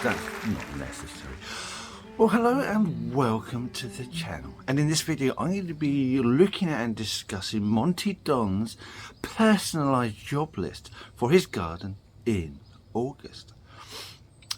That's not necessary. Well, hello and welcome to the channel. And in this video, I'm going to be looking at and discussing Monty Don's personalised job list for his garden in August.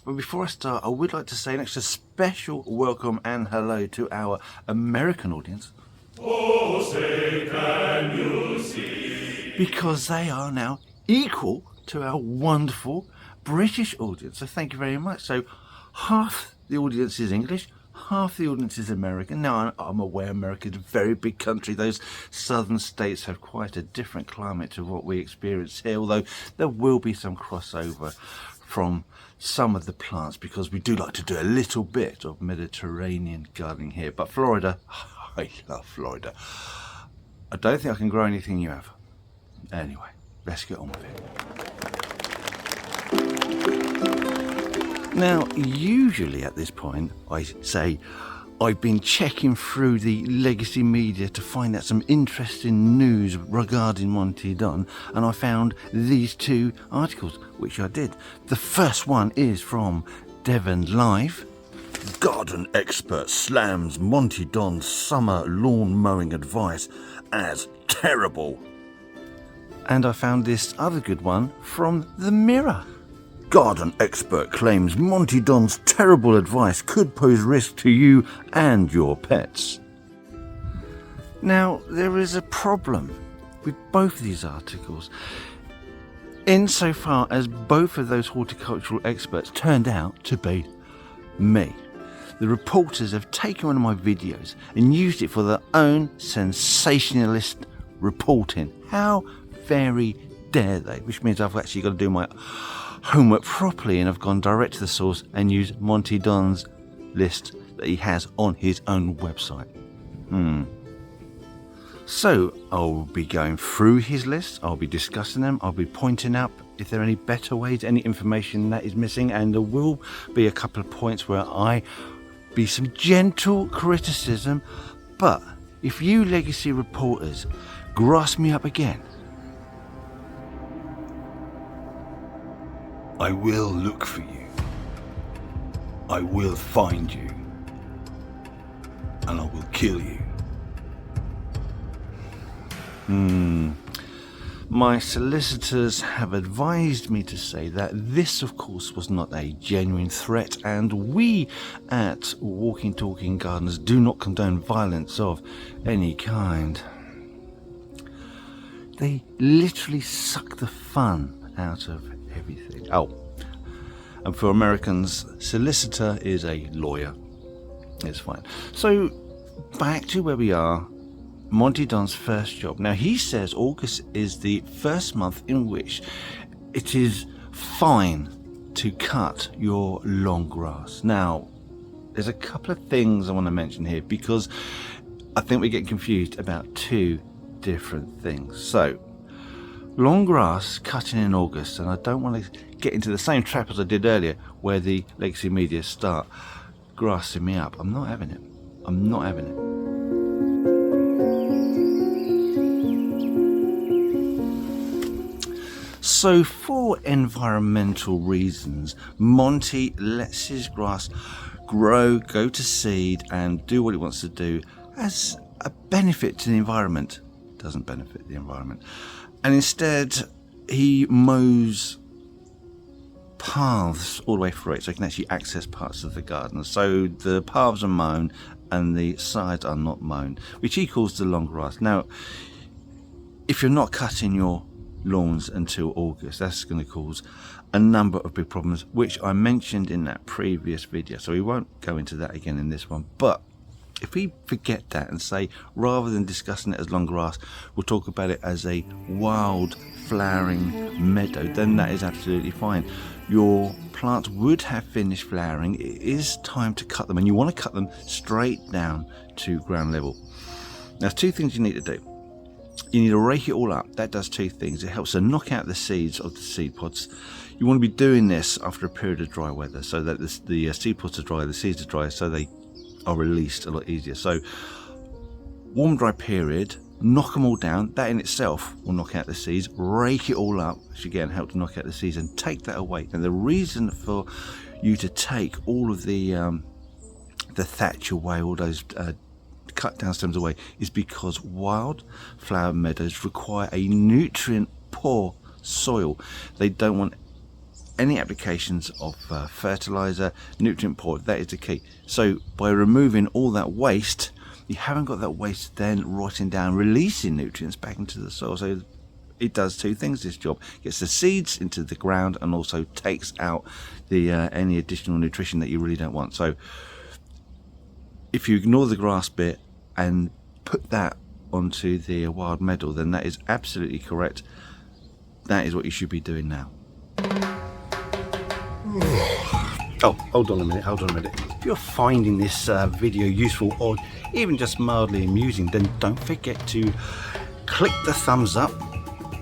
But before I start, I would like to say an extra special welcome and hello to our American audience. Oh, say can you see? Because they are now equal to our wonderful British audience. So thank you very much. So half the audience is English, half the audience is American. Now, I'm aware America is a very big country. Those southern states have quite a different climate to what we experience here, although there will be some crossover from some of the plants because we do like to do a little bit of Mediterranean gardening here. But Florida, I love Florida. I don't think I can grow anything you have. Anyway, let's get on with it. Now, usually at this point, I say I've been checking through the legacy media to find out some interesting news regarding Monty Don, and I found these two articles, which I did. The first one is from Devon Live. Garden expert slams Monty Don's summer lawn mowing advice as terrible. And I found this other good one from The Mirror. Garden expert claims Monty Don's terrible advice could pose risk to you and your pets. Now, there is a problem with both of these articles, insofar as both of those horticultural experts turned out to be me. The reporters have taken one of my videos and used it for their own sensationalist reporting. How very dare they? Which means I've actually got to do my homework properly, and I've gone direct to the source and used Monty Don's list that he has on his own website. So I'll be going through his list, I'll be discussing them, I'll be pointing out if there are any better ways, any information that is missing, and there will be a couple of points where I be some gentle criticism. But if you legacy reporters grass me up again, I will look for you, I will find you, and I will kill you. My solicitors have advised me to say that this, of course, was not a genuine threat, and we at Walking Talking Gardeners do not condone violence of any kind. They literally suck the fun out of everything. Oh, and for Americans, solicitor is a lawyer. It's fine. So back to where we are. Monty Don's first job. Now, he says August is the first month in which it is fine to cut your long grass. Now, there's a couple of things I want to mention here because I think we get confused about two different things. So, long grass cutting in August, and I don't want to get into the same trap as I did earlier where the legacy media start grassing me up. I'm not having it. I'm not having it. So for environmental reasons, Monty lets his grass grow, go to seed, and do what he wants to do as a benefit to the environment. Doesn't benefit the environment. And instead, he mows paths all the way through it so he can actually access parts of the garden. So the paths are mown and the sides are not mown, which he calls the long grass. Now, if you're not cutting your lawns until August, that's going to cause a number of big problems, which I mentioned in that previous video, so we won't go into that again in this one. But if we forget that and say, rather than discussing it as long grass, we'll talk about it as a wild flowering meadow, then that is absolutely fine. Your plants would have finished flowering. It is time to cut them, and you want to cut them straight down to ground level. Now, there's two things you need to do. You need to rake it all up. That does two things. It helps to knock out the seeds of the seed pods. You want to be doing this after a period of dry weather so that the seed pods are dry, the seeds are dry, so they are released a lot easier. So warm dry period, knock them all down. That in itself will knock out the seeds. Rake it all up, which again helps to knock out the seeds, and take that away. And the reason for you to take all of the thatch away, all those cut down stems away, is because wildflower meadows require a nutrient poor soil. They don't want any applications of fertilizer, nutrient poor. That is the key. So by removing all that waste, you haven't got that waste then rotting down, releasing nutrients back into the soil. So it does two things, this job: gets the seeds into the ground and also takes out the any additional nutrition that you really don't want. So if you ignore the grass bit and put that onto the wild meadow, then that is absolutely correct. That is what you should be doing now. Oh, hold on a minute. If you're finding this video useful or even just mildly amusing, then don't forget to click the thumbs up,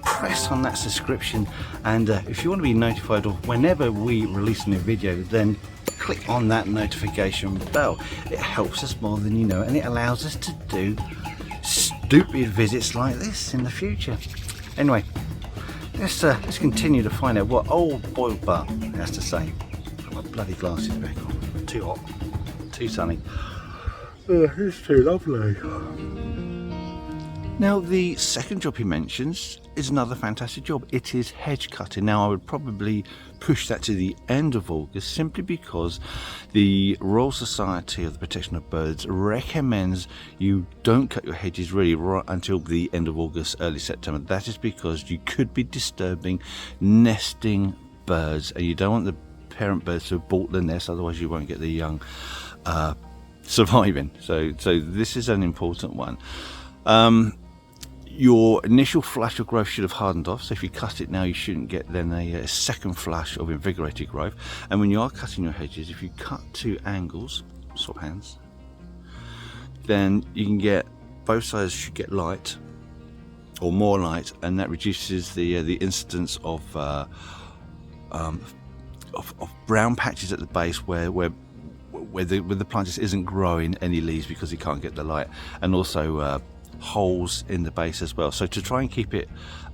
press on that subscription, and if you want to be notified of whenever we release a new video, then click on that notification bell. It helps us more than you know, and it allows us to do stupid visits like this in the future. Anyway, let's continue to find out what old Boiled Butt has to say. Put my bloody glasses back on. Too hot, too sunny. It's too lovely. Now, the second job he mentions is another fantastic job. It is hedge cutting. Now, I would probably push that to the end of August, simply because the Royal Society of the Protection of Birds recommends you don't cut your hedges really right until the end of August, early September. That is because you could be disturbing nesting birds, and you don't want the parent birds to abort the nest, otherwise you won't get the young surviving. So this is an important one. Your initial flush of growth should have hardened off, so if you cut it now, you shouldn't get then a second flush of invigorated growth. And when you are cutting your hedges, if you cut to angles, swap hands, then you can get both sides should get light or more light, and that reduces the incidence of brown patches at the base where the plant just isn't growing any leaves because it can't get the light, and also holes in the base as well. So to try and keep it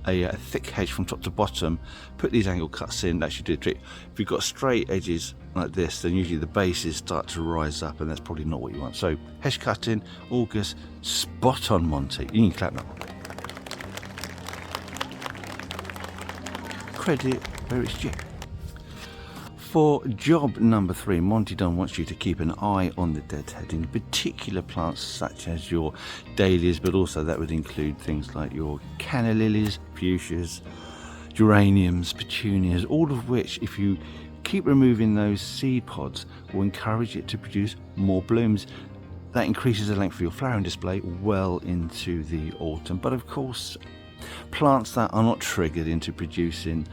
a thick hedge from top to bottom, put these angle cuts in. That should do the trick. If you've got straight edges like this, then usually the bases start to rise up, and that's probably not what you want. So hedge cutting, August, spot on, Monty. You can clap now. Credit where it's due. For job number 3, Monty Don wants you to keep an eye on the deadheading, particular plants such as your dahlias, but also that would include things like your canna lilies, fuchsias, geraniums, petunias, all of which, if you keep removing those seed pods, will encourage it to produce more blooms. That increases the length of your flowering display well into the autumn. But of course, plants that are not triggered into producing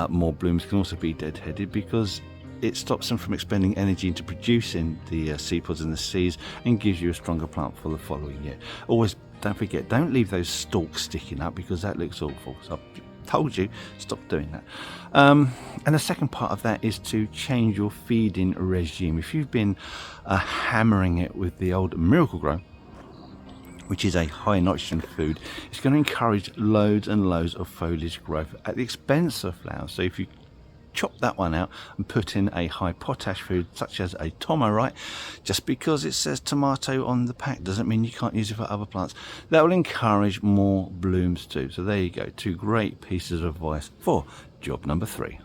more blooms can also be deadheaded, because it stops them from expending energy into producing the seed pods and the seeds, and gives you a stronger plant for the following year. Always don't forget, don't leave those stalks sticking up, because that looks awful. So I've told you, stop doing that. And the second part of that is to change your feeding regime. If you've been hammering it with the old Miracle Grow, which is a high nitrogen food, it's going to encourage loads and loads of foliage growth at the expense of flowers. So if you chop that one out and put in a high potash food such as a tomorite, just because it says tomato on the pack doesn't mean you can't use it for other plants. That will encourage more blooms too. So there you go, 2 great pieces of advice for job number 3.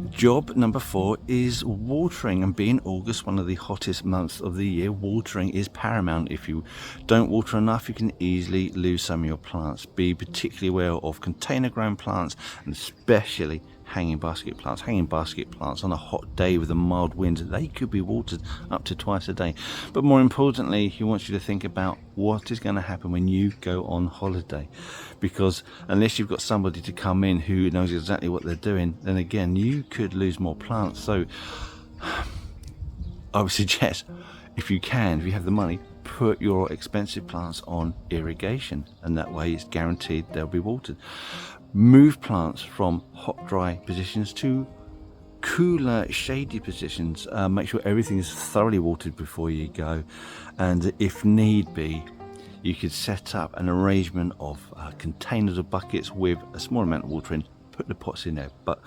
Job number 4 is watering, and being August, one of the hottest months of the year, watering is paramount. If you don't water enough, you can easily lose some of your plants. Be particularly aware of container grown plants, and especially hanging basket plants. Hanging basket plants on a hot day with a mild wind, they could be watered up to twice a day. But more importantly, he wants you to think about what is going to happen when you go on holiday, because unless you've got somebody to come in who knows exactly what they're doing, then again you could lose more plants. So I would suggest, if you have the money, put your expensive plants on irrigation, and that way it's guaranteed they'll be watered. Move plants from hot, dry positions to cooler, shady positions. Make sure everything is thoroughly watered before you go, and if need be, you could set up an arrangement of containers or buckets with a small amount of water in, put the pots in there. But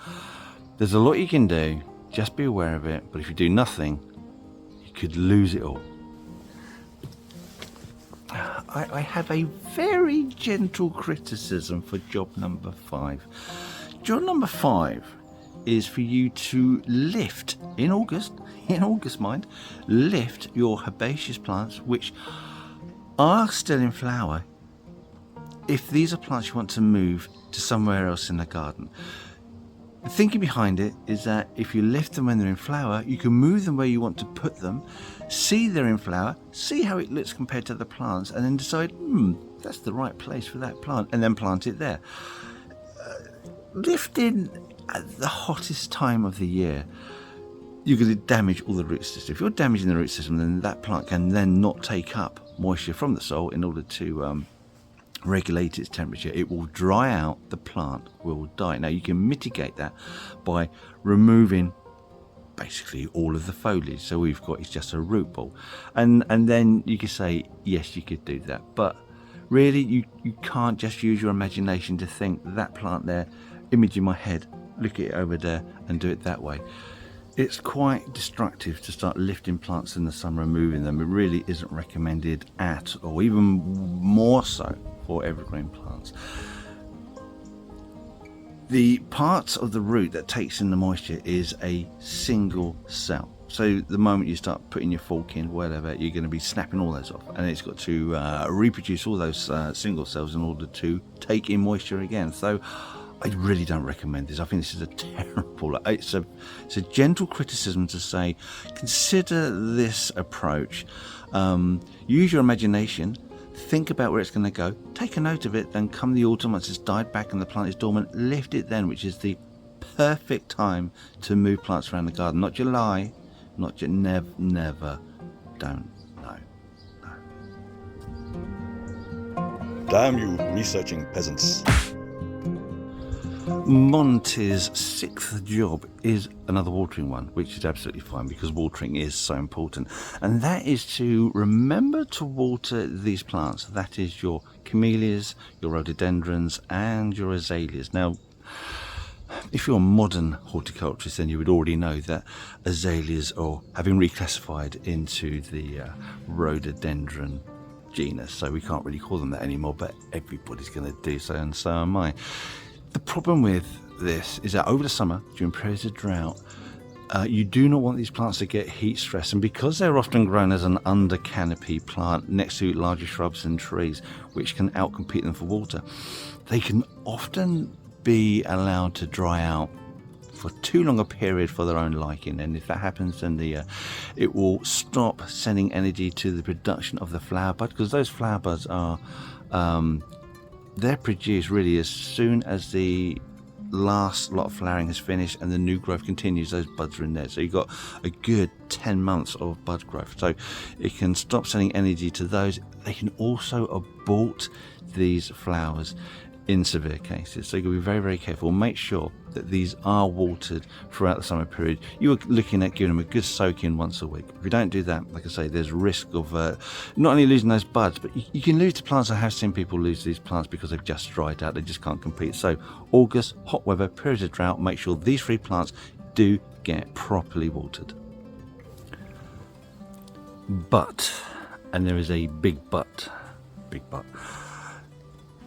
There's a lot you can do, just be aware of it, but if you do nothing, you could lose it all. I have a very gentle criticism for job number 5. Job number 5 is for you to lift, in August mind, lift your herbaceous plants which are still in flower, if these are plants you want to move to somewhere else in the garden. The thinking behind it is that if you lift them when they're in flower, you can move them where you want to put them, see they're in flower, see how it looks compared to the plants, and then decide, that's the right place for that plant, and then plant it there. Lifting at the hottest time of the year, you're going to damage all the root system. If you're damaging the root system, then that plant can then not take up moisture from the soil in order to regulate its temperature. It will dry out, the plant will die. Now you can mitigate that by removing basically all of the foliage. So we've got, it's just a root ball, and then you could say yes, you could do that, but really you can't just use your imagination to think that plant there, image in my head, look at it over there and do it that way. It's quite destructive to start lifting plants in the summer and moving them. It really isn't recommended at all, even more so for evergreen plants. The part of the root that takes in the moisture is a single cell. So the moment you start putting your fork in, whatever, you're going to be snapping all those off, and it's got to reproduce all those single cells in order to take in moisture again. So I really don't recommend this. I think this is a terrible, it's a gentle criticism to say, consider this approach. Use your imagination, think about where it's going to go, take a note of it, then come the autumn, once it's died back and the plant is dormant, lift it then, which is the perfect time to move plants around the garden. Not July, not never, don't, no. Damn you, researching peasants. Monty's 6th job is another watering one, which is absolutely fine because watering is so important, and that is to remember to water these plants. That is your camellias, your rhododendrons and your azaleas. Now, if you're a modern horticulturist, then you would already know that azaleas have been reclassified into the rhododendron genus, so we can't really call them that anymore, but everybody's going to do so, and so am I. The problem with this is that over the summer, during periods of drought, you do not want these plants to get heat stress, and because they're often grown as an under canopy plant next to larger shrubs and trees which can outcompete them for water, they can often be allowed to dry out for too long a period for their own liking, and if that happens, then it will stop sending energy to the production of the flower bud, because those flower buds are they're produced really as soon as the last lot of flowering has finished and the new growth continues. Those buds are in there, so you've got a good 10 months of bud growth, so it can stop sending energy to those. They can also abort these flowers in severe cases, so you've got to be very, very careful. Make sure that these are watered throughout the summer period. You are looking at giving them a good soak in once a week. If you don't do that, like I say, there's risk of not only losing those buds, but you can lose the plants. I have seen people lose these plants because they've just dried out, they just can't compete. So August, hot weather, periods of drought, make sure these 3 plants do get properly watered. But, and there is a big but,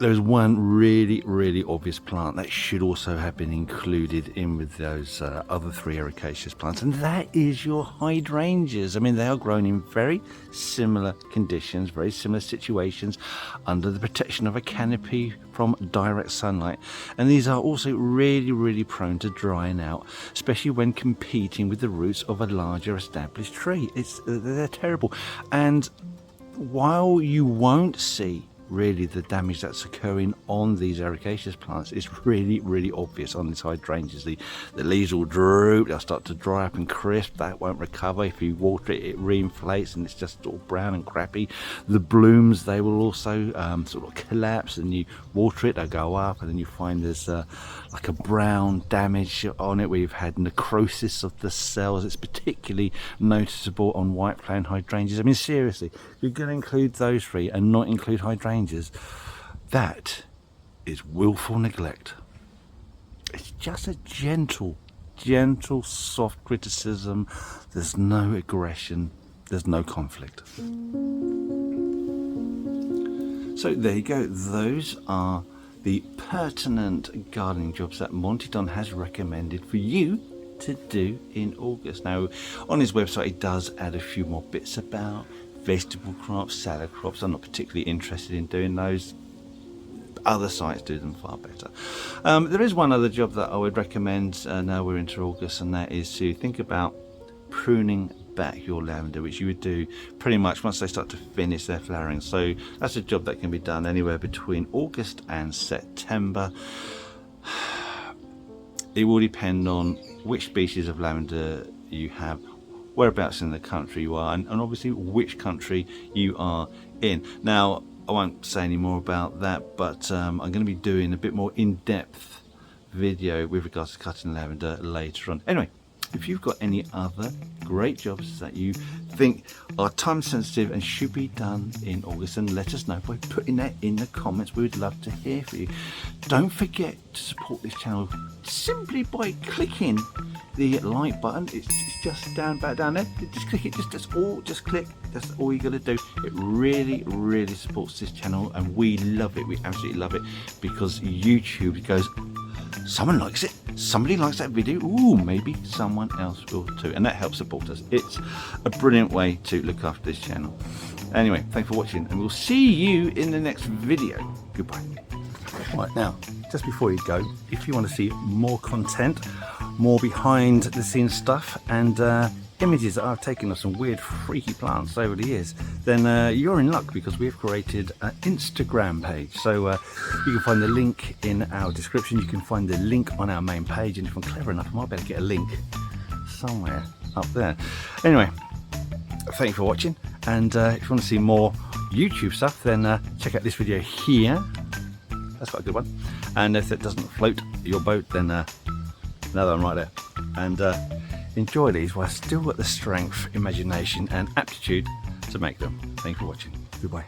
there's one really, really obvious plant that should also have been included in with those other 3 ericaceous plants, and that is your hydrangeas. I mean, they are grown in very similar conditions, very similar situations, under the protection of a canopy from direct sunlight, and these are also really, really prone to drying out, especially when competing with the roots of a larger established tree. They're terrible, and while you won't see really the damage that's occurring on these ericaceous plants, is really, really obvious on these hydrangeas. The leaves will droop, they'll start to dry up and crisp, that won't recover. If you water it, it reinflates and it's just all brown and crappy. The blooms, they will also sort of collapse, and you water it, they'll go up, and then you find there's like a brown damage on it where you've had necrosis of the cells. It's particularly noticeable on white flowering hydrangeas. I mean, seriously, if you're going to include those 3 and not include hydrangeas, that is willful neglect. It's just a gentle gentle, soft criticism. There's no aggression. There's no conflict. So there you go. Those are the pertinent gardening jobs that Monty Don has recommended for you to do in August. Now, on his website, he does add a few more bits about vegetable crops, salad crops. I'm not particularly interested in doing those. Other sites do them far better. There is one other job that I would recommend now we're into August, and that is to think about pruning back your lavender, which you would do pretty much once they start to finish their flowering. So that's a job that can be done anywhere between August and September. It will depend on which species of lavender you have, whereabouts in the country you are, and obviously which country you are in. Now, I won't say any more about that, but I'm going to be doing a bit more in-depth video with regards to cutting lavender later on. Anyway, if you've got any other great jobs that you think are time sensitive and should be done in August, then let us know by putting that in the comments. We would love to hear from you. Don't forget to support this channel simply by clicking the like button. It's just back down there. Just click it. Just click. That's all you got to do. It really supports this channel, and we love it. We absolutely love it, because YouTube goes, someone likes it, somebody likes that video, ooh, maybe someone else will too, and that helps support us. It's a brilliant way to look after this channel. Anyway, thanks for watching, and we'll see you in the next video. Goodbye. Right, now, just before you go, if you want to see more content, more behind the scenes stuff, and images that I've taken of some weird freaky plants over the years, then you're in luck, because we've created an Instagram page. So you can find the link in our description. You can find the link on our main page, and if I'm clever enough, I might be able to get a link somewhere up there. Anyway, thank you for watching, and if you want to see more YouTube stuff, then check out this video here. That's quite a good one. And if it doesn't float your boat, then another one right there. And enjoy these while still got the strength, imagination and aptitude to make them. Thank you for watching. Goodbye.